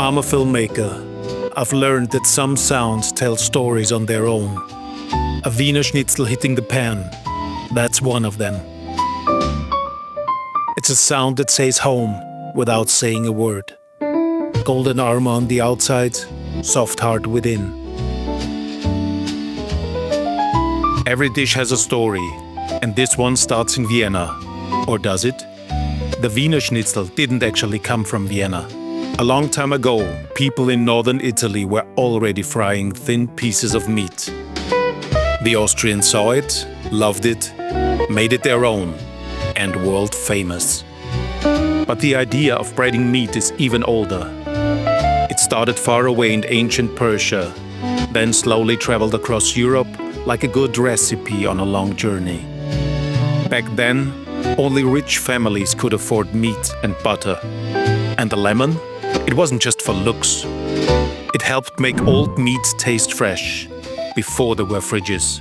I'm a filmmaker. I've learned that some sounds tell stories on their own. A Wiener Schnitzel hitting the pan, that's one of them. It's a sound that says home without saying a word. Golden armor on the outside, soft heart within. Every dish has a story, and this one starts in Vienna. Or does it? The Wiener Schnitzel didn't actually come from Vienna. A long time ago, people in northern Italy were already frying thin pieces of meat. The Austrians saw it, loved it, made it their own, and world famous. But the idea of breading meat is even older. It started far away in ancient Persia, then slowly traveled across Europe like a good recipe on a long journey. Back then, only rich families could afford meat and butter. And the lemon? It wasn't just for looks. It helped make old meats taste fresh, before there were fridges.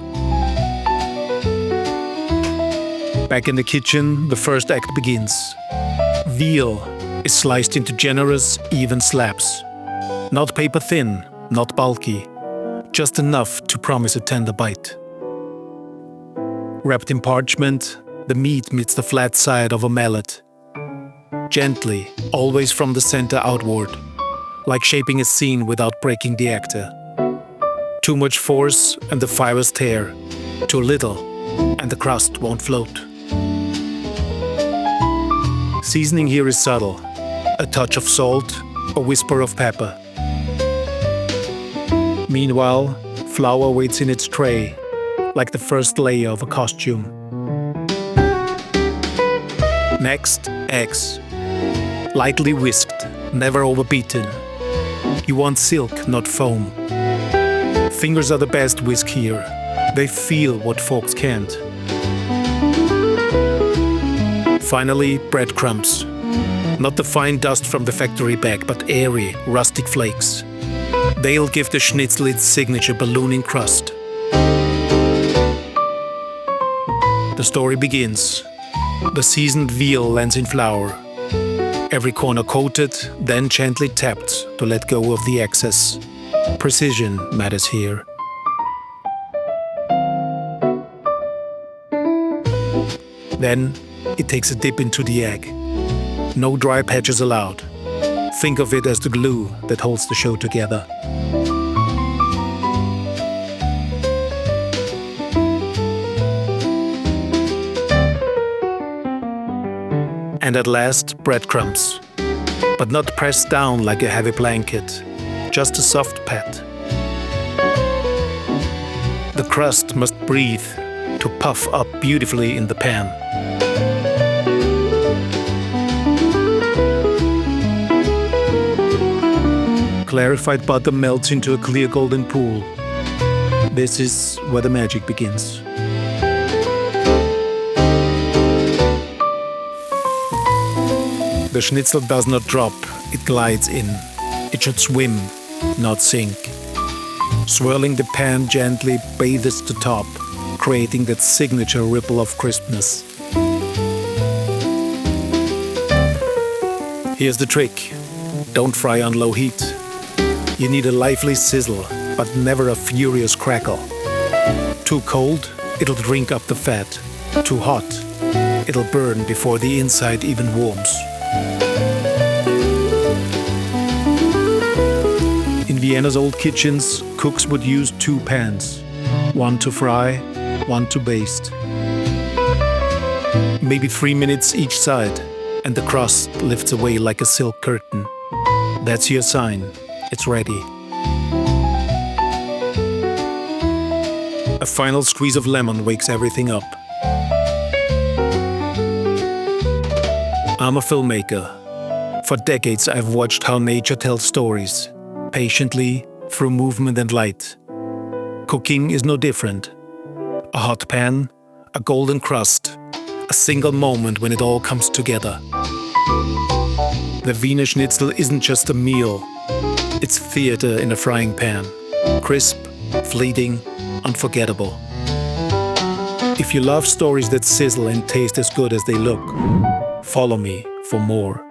Back in the kitchen, the first act begins. Veal is sliced into generous, even slabs. Not paper thin, not bulky, just enough to promise a tender bite. Wrapped in parchment, the meat meets the flat side of a mallet. Gently, always from the center outward, like shaping a scene without breaking the actor. Too much force and the fibers tear. Too little and the crust won't float. Seasoning here is subtle. A touch of salt, a whisper of pepper. Meanwhile, flour waits in its tray, like the first layer of a costume. Next, eggs. Lightly whisked, never overbeaten. You want silk, not foam. Fingers are the best whisk here. They feel what forks can't. Finally, breadcrumbs. Not the fine dust from the factory bag, but airy, rustic flakes. They'll give the schnitzel its signature ballooning crust. The story begins. The seasoned veal lands in flour. Every corner coated, then gently tapped to let go of the excess. Precision matters here. Then it takes a dip into the egg. No dry patches allowed. Think of it as the glue that holds the show together. And at last, breadcrumbs. But not pressed down like a heavy blanket, just a soft pat. The crust must breathe to puff up beautifully in the pan. Clarified butter melts into a clear golden pool. This is where the magic begins. The schnitzel does not drop, it glides in. It should swim, not sink. Swirling the pan gently bathes the top, creating that signature ripple of crispness. Here's the trick. Don't fry on low heat. You need a lively sizzle, but never a furious crackle. Too cold, it'll drink up the fat. Too hot, it'll burn before the inside even warms. In Vienna's old kitchens, cooks would use two pans. One to fry, one to baste. Maybe 3 minutes each side, and the crust lifts away like a silk curtain. That's your sign. It's ready. A final squeeze of lemon wakes everything up. I'm a filmmaker. For decades I've watched how nature tells stories, patiently, through movement and light. Cooking is no different. A hot pan, a golden crust, a single moment when it all comes together. The Wiener Schnitzel isn't just a meal. It's theater in a frying pan. Crisp, fleeting, unforgettable. If you love stories that sizzle and taste as good as they look, follow me for more.